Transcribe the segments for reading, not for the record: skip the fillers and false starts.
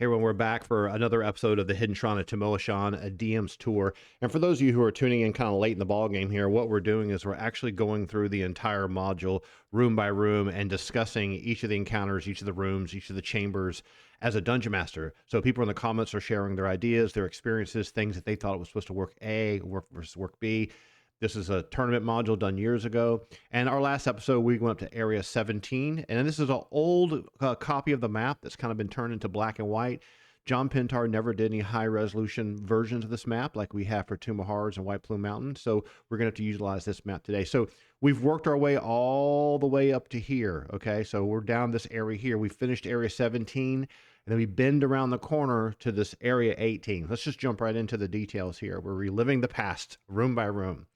Hey everyone, we're back for another episode of the Hidden Shrine of Tamoachan, a DM's tour. And for those of you who are tuning in kind of late in the ball game here, what we're doing is we're actually going through the entire module, room by room, and discussing each of the encounters, each of the rooms, each of the chambers as a dungeon master. So people in the comments are sharing their ideas, their experiences, things that they thought it was supposed to work A, work versus work B. This is a tournament module done years ago. And our last episode, we went up to Area 17. And this is an old copy of the map that's kind of been turned into black and white. John Pintar never did any high-resolution versions of this map like we have for Tomb of Horrors and White Plume Mountain. So we're going to have to utilize this map today. So we've worked our way all the way up to here, okay? So we're down this area here. We finished Area 17. And then we bend around the corner to this Area 18. Let's just jump right into the details here. We're reliving the past, room by room.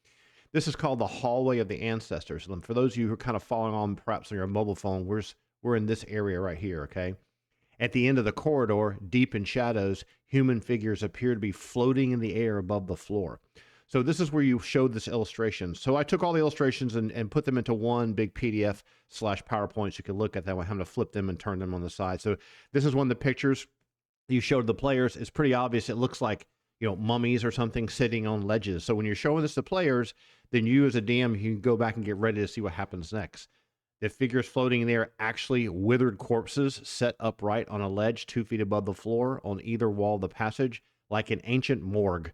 This is called the Hallway of the Ancestors. And for those of you who are kind of following on perhaps on your mobile phone, we're in this area right here, okay? At the end of the corridor, deep in shadows, human figures appear to be floating in the air above the floor. So this is where you showed this illustration. So I took all the illustrations and put them into one big PDF/PowerPoint so you could look at them. I had to flip them and turn them on the side. So this is one of the pictures you showed the players. It's pretty obvious. It looks like, you know, mummies or something sitting on ledges. So when you're showing this to players, then you as a DM, you can go back and get ready to see what happens next. The figures floating in there actually withered corpses set upright on a ledge 2 feet above the floor on either wall of the passage, like an ancient morgue.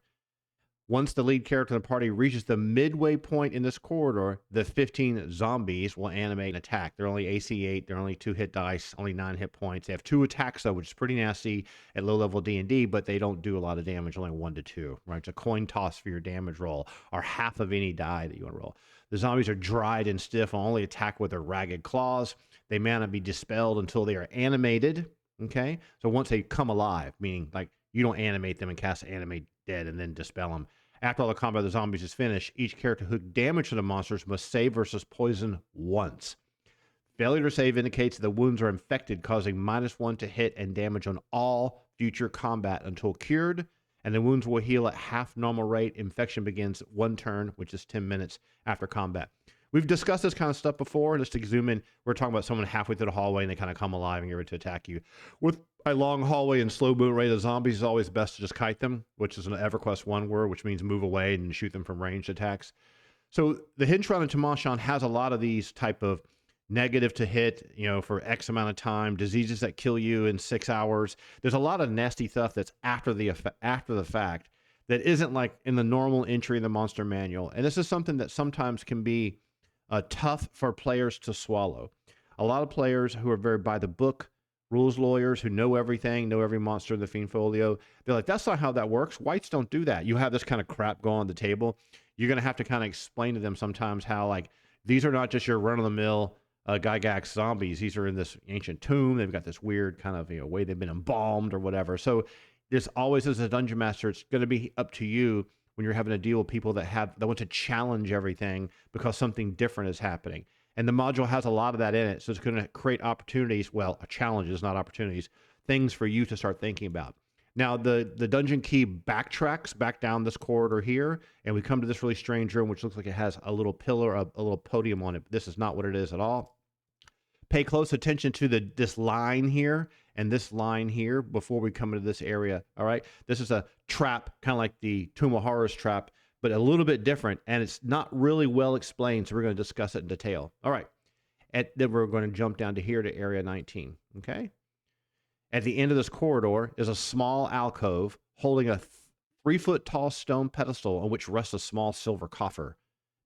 Once the lead character in the party reaches the midway point in this corridor, the 15 zombies will animate and attack. They're only AC 8, they're only 2 hit dice, only 9 hit points. They have 2 attacks though, which is pretty nasty at low level D&D, but they don't do a lot of damage, only 1 to 2, right? It's a coin toss for your damage roll, or half of any die that you want to roll. The zombies are dried and stiff and only attack with their ragged claws. They may not be dispelled until they are animated, okay? So once they come alive, meaning like you don't animate them and cast animate dead and then dispel them. After all the combat of the zombies is finished, each character who damage to the monsters must save versus poison once. Failure to save indicates the wounds are infected, causing -1 to hit and damage on all future combat until cured, and the wounds will heal at half normal rate. Infection begins 1 turn, which is 10 minutes after combat. We've discussed this kind of stuff before. Just to zoom in, we're talking about someone halfway through the hallway and they kind of come alive and get ready to attack you. With a long hallway and slow movement rate of zombies, it's always best to just kite them, which is an EverQuest 1 word, which means move away and shoot them from ranged attacks. So the Hidden Shrine of Tamoachan has a lot of these type of negative to hit, you know, for X amount of time, diseases that kill you in 6 hours. There's a lot of nasty stuff that's after the fact that isn't like in the normal entry in the monster manual. And this is something that sometimes can be tough for players to swallow. A lot of players who are very by the book, rules lawyers who know everything, know every monster in the Fiend Folio, they're like, that's not how that works. Whites don't do that. You have this kind of crap go on the table. You're going to have to kind of explain to them sometimes how, like, these are not just your run-of-the-mill Gygax zombies. These are in this ancient tomb. They've got this weird kind of, you know, way they've been embalmed or whatever. So this always, as a dungeon master, it's going to be up to you when you're having to deal with people that want to challenge everything because something different is happening. And the module has a lot of that in it. So it's going to create opportunities, well, challenges, not opportunities, things for you to start thinking about. Now, the dungeon key backtracks back down this corridor here, and we come to this really strange room, which looks like it has a little pillar, a little podium on it. This is not what it is at all. Pay close attention to this line here and this line here before we come into this area, all right? This is a trap, kind of like the Tomb of Horrors trap, but a little bit different, and it's not really well explained, so we're going to discuss it in detail. All right, then we're going to jump down to here to Area 19, okay? At the end of this corridor is a small alcove holding a 3-foot-tall stone pedestal on which rests a small silver coffer.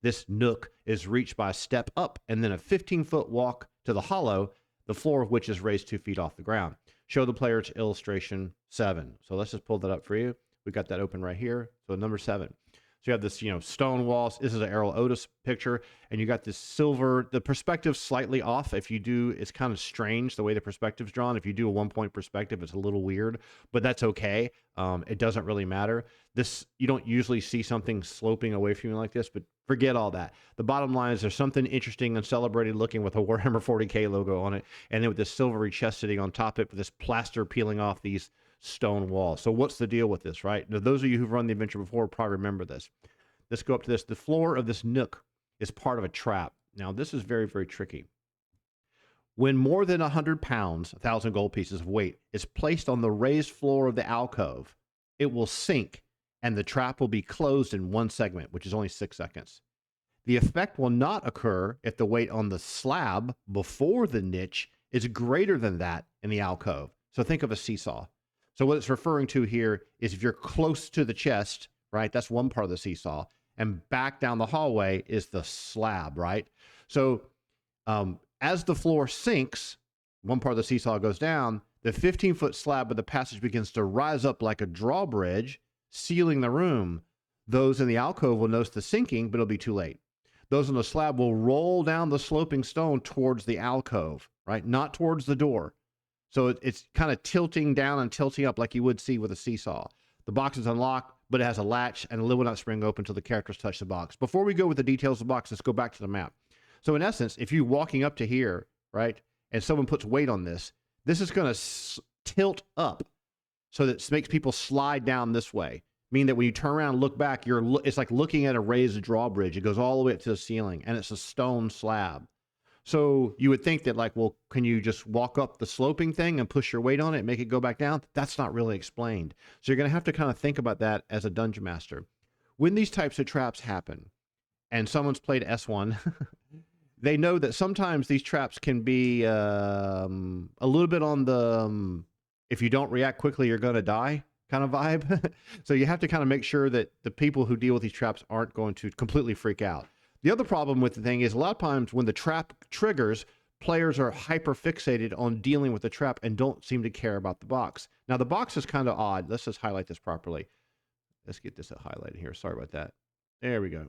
This nook is reached by a step up and then a 15-foot walk to the hollow, the floor of which is raised 2 feet off the ground. Show the players illustration 7. So let's just pull that up for you. We got that open right here. So number 7. So you have this, you know, stone walls. This is an Errol Otis picture, and you got this silver. The perspective's slightly off. If you do, it's kind of strange the way the perspective's drawn. If you do a 1-point perspective, it's a little weird, but that's okay. It doesn't really matter. This, you don't usually see something sloping away from you like this, but forget all that. The bottom line is there's something interesting and celebrated looking with a Warhammer 40K logo on it, and then with this silvery chest sitting on top of it with this plaster peeling off these stone walls. So what's the deal with this, right? Now, those of you who've run the adventure before probably remember this. Let's go up to this. The floor of this nook is part of a trap. Now, this is very, very tricky. When more than 100 pounds, 1,000 gold pieces of weight, is placed on the raised floor of the alcove, it will sink and the trap will be closed in one segment, which is only 6 seconds. The effect will not occur if the weight on the slab before the niche is greater than that in the alcove. So think of a seesaw. So what it's referring to here is if you're close to the chest, right? That's one part of the seesaw. And back down the hallway is the slab, right? So as the floor sinks, one part of the seesaw goes down, the 15-foot slab of the passage begins to rise up like a drawbridge, sealing the room. Those in the alcove will notice the sinking, but it'll be too late. Those on the slab will roll down the sloping stone towards the alcove, right? Not towards the door. So it's kind of tilting down and tilting up like you would see with a seesaw. The box is unlocked, but it has a latch, and the lid will not spring open until the characters touch the box. Before we go with the details of the box, let's go back to the map. So in essence, if you're walking up to here, right, and someone puts weight on this, this is going to tilt up so that it makes people slide down this way. Meaning that when you turn around and look back, it's like looking at a raised drawbridge. It goes all the way up to the ceiling, and it's a stone slab. So you would think that, like, well, can you just walk up the sloping thing and push your weight on it and make it go back down? That's not really explained. So you're going to have to kind of think about that as a dungeon master. When these types of traps happen, and someone's played S1, they know that sometimes these traps can be a little bit on the if you don't react quickly, you're going to die kind of vibe. So you have to kind of make sure that the people who deal with these traps aren't going to completely freak out. The other problem with the thing is a lot of times when the trap triggers, players are hyper fixated on dealing with the trap and don't seem to care about the box. Now the box is kind of odd. Let's just highlight this properly. Let's get this highlighted here. Sorry about that. There we go.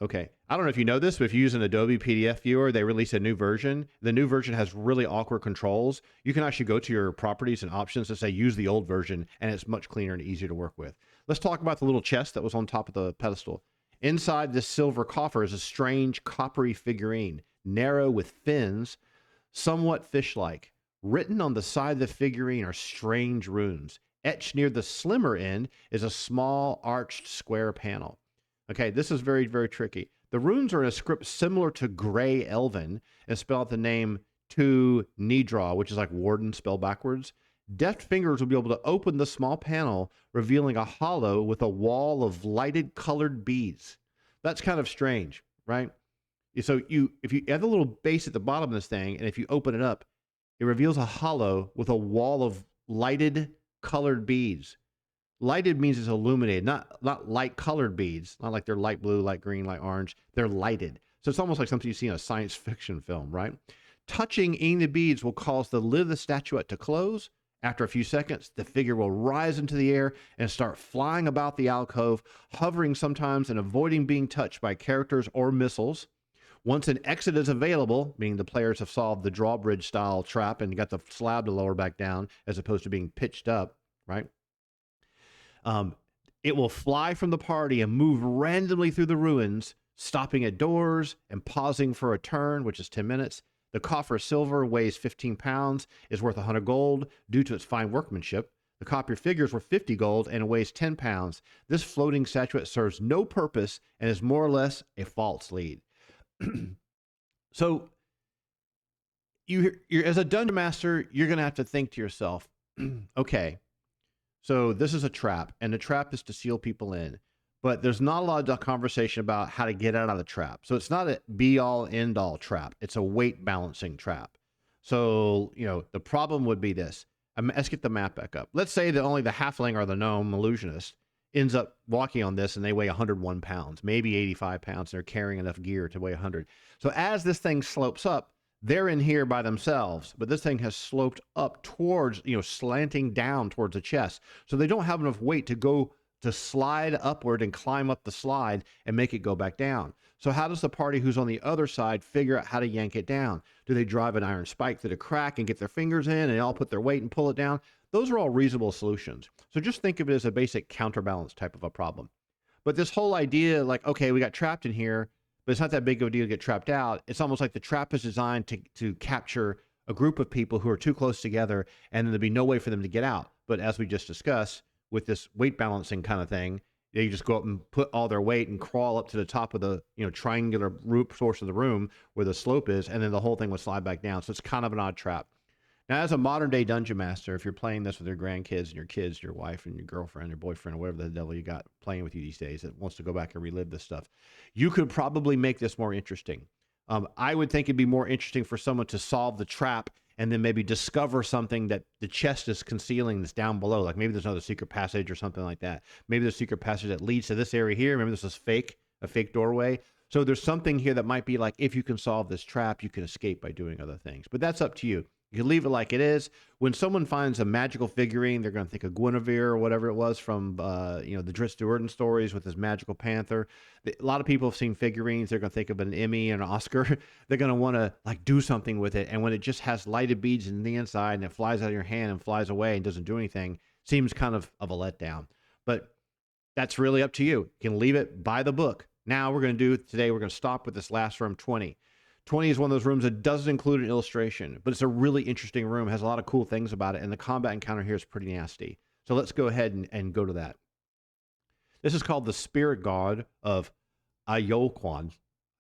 Okay, I don't know if you know this, but if you use an Adobe PDF viewer, they release a new version. The new version has really awkward controls. You can actually go to your properties and options to say use the old version, and it's much cleaner and easier to work with. Let's talk about the little chest that was on top of the pedestal. Inside this silver coffer is a strange coppery figurine, narrow with fins, somewhat fish-like. Written on the side of the figurine are strange runes. Etched near the slimmer end is a small arched square panel. Okay, this is very, very tricky. The runes are in a script similar to Grey Elven and spell out the name Tu Nidra, which is like warden spelled backwards. Deft fingers will be able to open the small panel, revealing a hollow with a wall of lighted colored beads. That's kind of strange, right? So if you have a little base at the bottom of this thing, and if you open it up, it reveals a hollow with a wall of lighted colored beads. Lighted means it's illuminated, not light colored beads, not like they're light blue, light green, light orange. They're lighted. So it's almost like something you see in a science fiction film, right? Touching any of the beads will cause the lid of the statuette to close. After a few seconds, the figure will rise into the air and start flying about the alcove, hovering sometimes and avoiding being touched by characters or missiles. Once an exit is available, meaning the players have solved the drawbridge style trap and got the slab to lower back down as opposed to being pitched up, right? It will fly from the party and move randomly through the ruins, stopping at doors and pausing for a turn, which is 10 minutes. The coffer silver weighs 15 pounds, is worth 100 gold due to its fine workmanship. The copper figures were 50 gold and it weighs 10 pounds. This floating statuette serves no purpose and is more or less a false lead. So, you're as a dungeon master, you're going to have to think to yourself, okay, so this is a trap, and the trap is to seal people in. But there's not a lot of conversation about how to get out of the trap. So it's not a be-all, end-all trap. It's a weight balancing trap. So, the problem would be this. Let's get the map back up. Let's say that only the halfling or the gnome illusionist ends up walking on this, and they weigh 101 pounds, maybe 85 pounds. And they're carrying enough gear to weigh 100. So as this thing slopes up, they're in here by themselves, but this thing has sloped up towards, slanting down towards the chest. So they don't have enough weight to go to slide upward and climb up the slide and make it go back down. So how does the party who's on the other side figure out how to yank it down? Do they drive an iron spike through the crack and get their fingers in and they all put their weight and pull it down? Those are all reasonable solutions. So just think of it as a basic counterbalance type of a problem. But this whole idea, like, okay, we got trapped in here, but it's not that big of a deal to get trapped out. It's almost like the trap is designed to capture a group of people who are too close together, and then there'd be no way for them to get out. But as we just discussed, with this weight balancing kind of thing, They just go up and put all their weight and crawl up to the top of the triangular roof source of the room where the slope is, and then the whole thing would slide back down. So it's kind of an odd trap. Now, as a modern day dungeon master, if you're playing this with your grandkids and your kids, your wife and your girlfriend, your boyfriend, or whatever the devil you got playing with you these days that wants to go back and relive this stuff, you could probably make this more interesting. I would think it'd be more interesting for someone to solve the trap and then maybe discover something that the chest is concealing that's down below. Like maybe there's another secret passage or something like that. Maybe there's a secret passage that leads to this area here. Remember, this is a fake doorway. So there's something here that might be like, if you can solve this trap, you can escape by doing other things. But that's up to you. You can leave it like it is. When someone finds a magical figurine, they're going to think of Guinevere or whatever it was from, the Drizzt Do'Urden stories with his magical panther. A lot of people have seen figurines. They're going to think of an Emmy and an Oscar. They're going to want to like do something with it. And when it just has lighted beads in the inside and it flies out of your hand and flies away and doesn't do anything, seems kind of a letdown. But that's really up to you. You can leave it by the book. Now we're going to stop with this last room, 20. 20 is one of those rooms that doesn't include an illustration, but it's a really interesting room. It has a lot of cool things about it, and the combat encounter here is pretty nasty. So let's go ahead and go to that. This is called the Spirit God of Ayoquan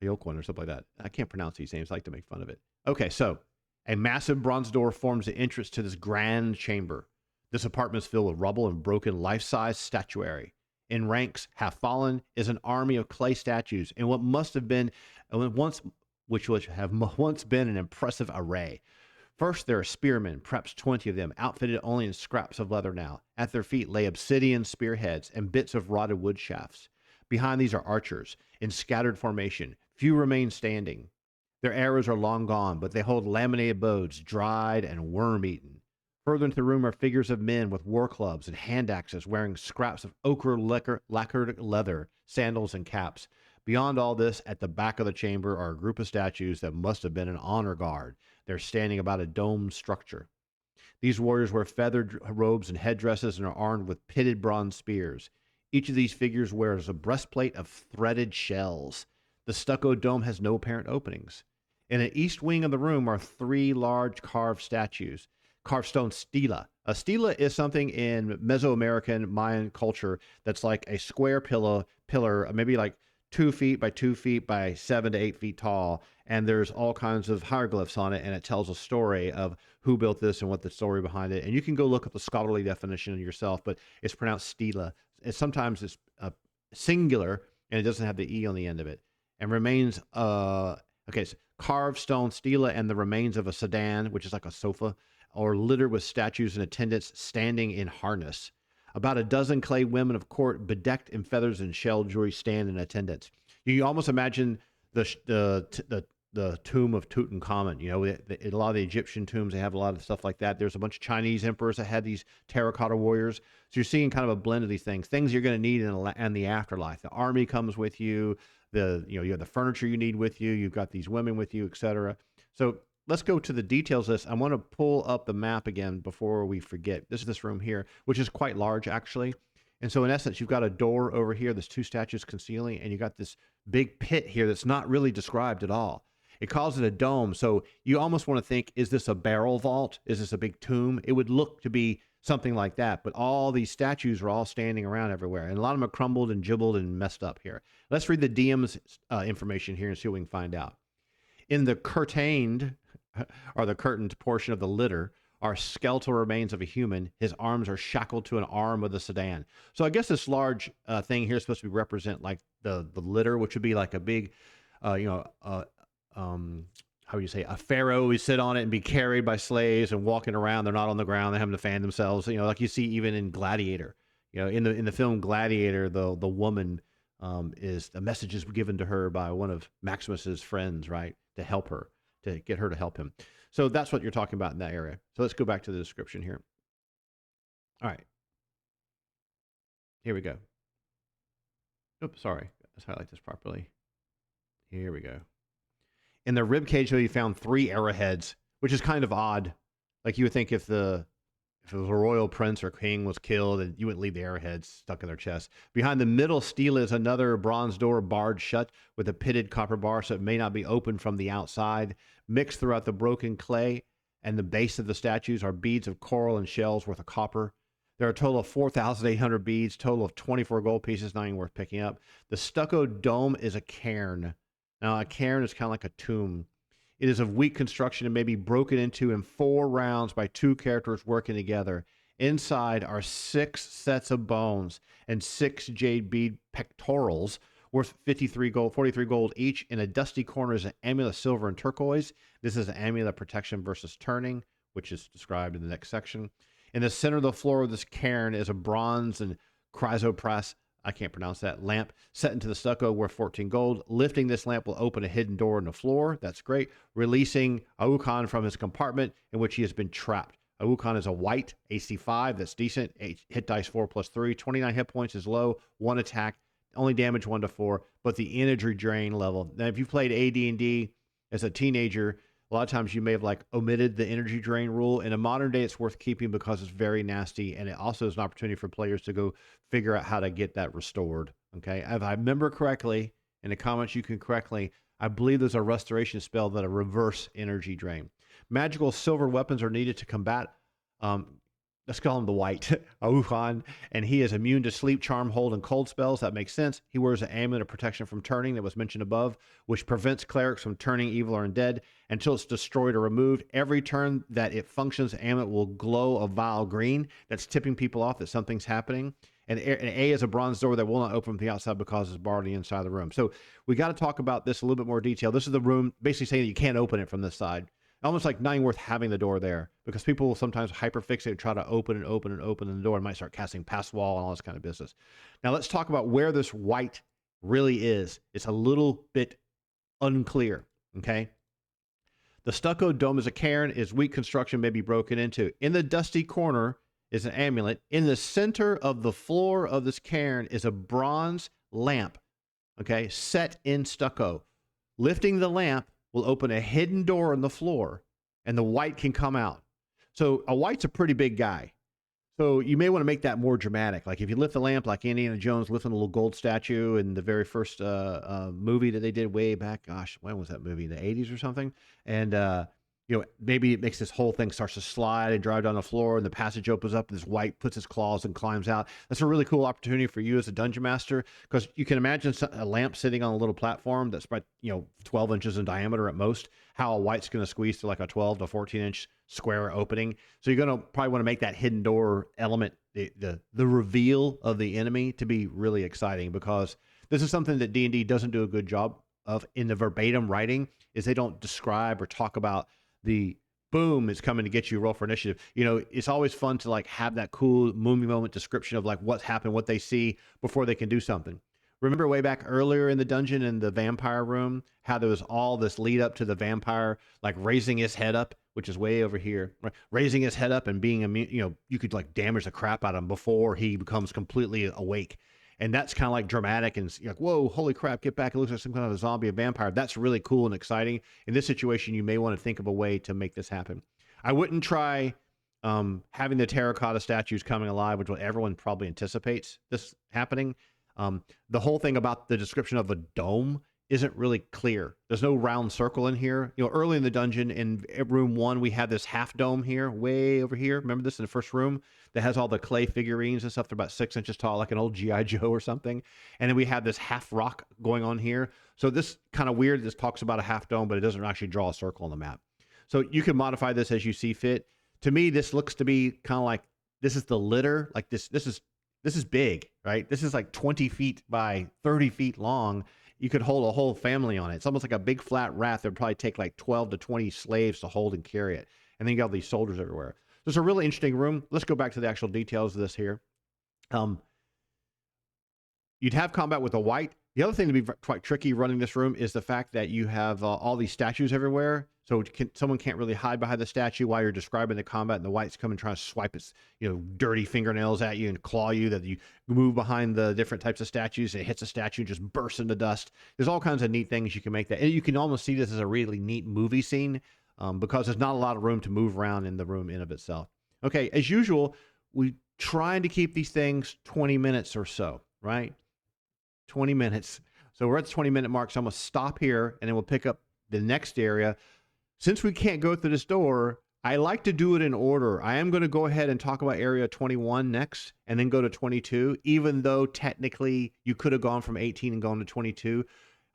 or something like that. I can't pronounce these names. I like to make fun of it. Okay, so a massive bronze door forms the entrance to this grand chamber. This apartment is filled with rubble and broken life-size statuary. In ranks, half fallen, is an army of clay statues in what must have been which would have once been an impressive array. First, there are spearmen, perhaps 20 of them, outfitted only in scraps of leather now. At their feet lay obsidian spearheads and bits of rotted wood shafts. Behind these are archers, in scattered formation. Few remain standing. Their arrows are long gone, but they hold laminated bows, dried and worm-eaten. Further into the room are figures of men with war clubs and hand axes, wearing scraps of ochre lacquered leather, sandals, and caps. Beyond all this, at the back of the chamber are a group of statues that must have been an honor guard. They're standing about a domed structure. These warriors wear feathered robes and headdresses and are armed with pitted bronze spears. Each of these figures wears a breastplate of threaded shells. The stucco dome has no apparent openings. In the east wing of the room are 3 large carved statues, carved stone stela. A stela is something in Mesoamerican Mayan culture that's like a square pillar, maybe like 2 feet by 2 feet by 7 to 8 feet tall, and there's all kinds of hieroglyphs on it, and it tells a story of who built this and what the story behind it. And you can go look up the scholarly definition yourself, but it's pronounced stela. Sometimes it's singular, and it doesn't have the E on the end of it. And remains, so carved stone stela and the remains of a sedan, which is like a sofa, or littered with statues and attendants standing in harness. About a dozen clay women of court, bedecked in feathers and shell jewelry, stand in attendance. You almost imagine the tomb of Tutankhamun. A lot of the Egyptian tombs, they have a lot of stuff like that. There's a bunch of Chinese emperors that had these terracotta warriors. So you're seeing kind of a blend of these things you're going to need in the afterlife. The army comes with you. You have the furniture you need with you. You've got these women with you, etc. So let's go to the details list. I want to pull up the map again before we forget. This is this room here, which is quite large, actually. And so in essence, you've got a door over here. There's 2 statues concealing, and you got this big pit here that's not really described at all. It calls it a dome. So you almost want to think, is this a barrel vault? Is this a big tomb? It would look to be something like that. But all these statues are all standing around everywhere. And a lot of them are crumbled and gibbled and messed up here. Let's read the DM's information here and see what we can find out. In the curtained portion of the litter are skeletal remains of a human. His arms are shackled to an arm of the sedan. So I guess this large thing here is supposed to represent like the litter, which would be like a big, how would you say, a pharaoh would sit on it and be carried by slaves and walking around. They're not on the ground. They're having to fan themselves. Like you see even in Gladiator. In the film Gladiator, the woman is the message is given to her by one of Maximus's friends, right, to help her, to get her to help him. So that's what you're talking about in that area. So let's go back to the description here. All right. Here we go. Oops, sorry. Let's highlight this properly. Here we go. In the rib cage, we found 3 arrowheads, which is kind of odd. Like you would think if it was a royal prince or king was killed, and you wouldn't leave the arrowheads stuck in their chest. Behind the middle stele is another bronze door barred shut with a pitted copper bar, so it may not be open from the outside. Mixed throughout the broken clay and the base of the statues are beads of coral and shells worth of copper. There are a total of 4,800 beads, total of 24 gold pieces, not even worth picking up. The stucco dome is a cairn. Now, a cairn is kind of like a tomb. It is of weak construction and may be broken into in 4 rounds by 2 characters working together. Inside are 6 sets of bones and 6 jade bead pectorals worth 53 gold, 43 gold each. In a dusty corner is an amulet of silver and turquoise. This is an amulet of protection versus turning, which is described in the next section. In the center of the floor of this cairn is a bronze and chrysoprase, I can't pronounce that, lamp set into the stucco worth 14 gold. Lifting this lamp will open a hidden door in the floor. That's great. Releasing Tamoachan from his compartment in which he has been trapped. Tamoachan is a white, AC 5, that's decent. Hit dice 4+3. 29 hit points is low. 1 attack, only damage 1 to 4, but the energy drain level. Now, if you played AD&D as a teenager, a lot of times you may have like omitted the energy drain rule. In a modern day, it's worth keeping because it's very nasty, and it also is an opportunity for players to go figure out how to get that restored. Okay, if I remember correctly, in the comments you can correctly, I believe there's a restoration spell that a reverse energy drain. Magical silver weapons are needed to combat. Let's call him the white, Tamoachan, and he is immune to sleep, charm, hold, and cold spells. That makes sense. He wears an amulet of protection from turning that was mentioned above, which prevents clerics from turning evil or undead until it's destroyed or removed. Every turn that it functions, the amulet will glow a vile green. That's tipping people off that something's happening. And A is a bronze door that will not open from the outside because it's barred on the inside of the room. So we got to talk about this a little bit more detail. This is the room basically saying that you can't open it from this side. Almost like not even worth having the door there, because people will sometimes hyperfixate and try to open the door and might start casting past wall and all this kind of business. Now let's talk about where this white really is. It's a little bit unclear, okay? The stucco dome is a cairn, is weak construction, may be broken into. In the dusty corner is an amulet. In the center of the floor of this cairn is a bronze lamp, okay, set in stucco. Lifting the lamp will open a hidden door in the floor, and the white can come out. So a white's a pretty big guy. So you may want to make that more dramatic. Like if you lift the lamp like Indiana Jones lifting a little gold statue in the very first movie that they did way back, gosh, when was that movie? In the 80s or something? And, you know, maybe it makes this whole thing starts to slide and drive down the floor, and the passage opens up, and this white puts his claws and climbs out. That's a really cool opportunity for you as a dungeon master, because you can imagine a lamp sitting on a little platform that's about, 12 inches in diameter at most, how a white's going to squeeze to like a 12 to 14 inch square opening. So you're going to probably want to make that hidden door element, the reveal of the enemy, to be really exciting, because this is something that D&D doesn't do a good job of in the verbatim writing, is they don't describe or talk about the boom is coming to get you, roll for initiative. It's always fun to like have that cool movie moment description of like what's happened, what they see before they can do something. Remember way back earlier in the dungeon in the vampire room, how there was all this lead up to the vampire like raising his head up, which is way over here, right? Raising his head up and being immune, you could like damage the crap out of him before he becomes completely awake. And that's kind of like dramatic, and you're like, whoa, holy crap, get back. It looks like some kind of a zombie, a vampire. That's really cool and exciting. In this situation, you may want to think of a way to make this happen. I wouldn't try having the terracotta statues coming alive, which what everyone probably anticipates this happening. The whole thing about the description of a dome isn't really clear. There's no round circle in here. Early in the dungeon in room 1, we had this half dome here, way over here. Remember this in the first room that has all the clay figurines and stuff. They're about 6 inches tall, like an old G.I. Joe or something. And then we have this half rock going on here. So this kind of weird. This talks about a half dome, but it doesn't actually draw a circle on the map. So you can modify this as you see fit. To me, this looks to be kind of like, this is the litter. Like this is big, right? This is like 20 feet by 30 feet long. You could hold a whole family on it. It's almost like a big flat raft that would probably take like 12 to 20 slaves to hold and carry it. And then you got all these soldiers everywhere. So it's a really interesting room. Let's go back to the actual details of this here. You'd have combat with a white. The other thing to be quite tricky running this room is the fact that you have all these statues everywhere. So someone can't really hide behind the statue while you're describing the combat, and the whites come and try to swipe its dirty fingernails at you and claw you, that you move behind the different types of statues. It hits a statue and just bursts into dust. There's all kinds of neat things you can make that. And you can almost see this as a really neat movie scene because there's not a lot of room to move around in the room in of itself. Okay, as usual, we trying to keep these things 20 minutes or so, right? 20 minutes. So we're at the 20-minute mark, so I'm going to stop here, and then we'll pick up the next area. Since we can't go through this door, I like to do it in order. I am going to go ahead and talk about Area 21 next and then go to 22, even though technically you could have gone from 18 and gone to 22.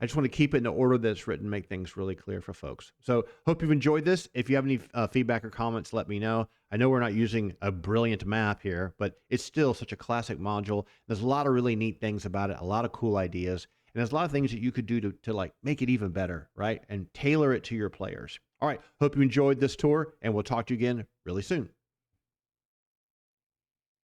I just want to keep it in the order that's written, make things really clear for folks. So hope you've enjoyed this. If you have any feedback or comments, let me know. I know we're not using a brilliant map here, but it's still such a classic module. There's a lot of really neat things about it, a lot of cool ideas. And there's a lot of things that you could do to like make it even better, right? And tailor it to your players. All right, hope you enjoyed this tour, and we'll talk to you again really soon.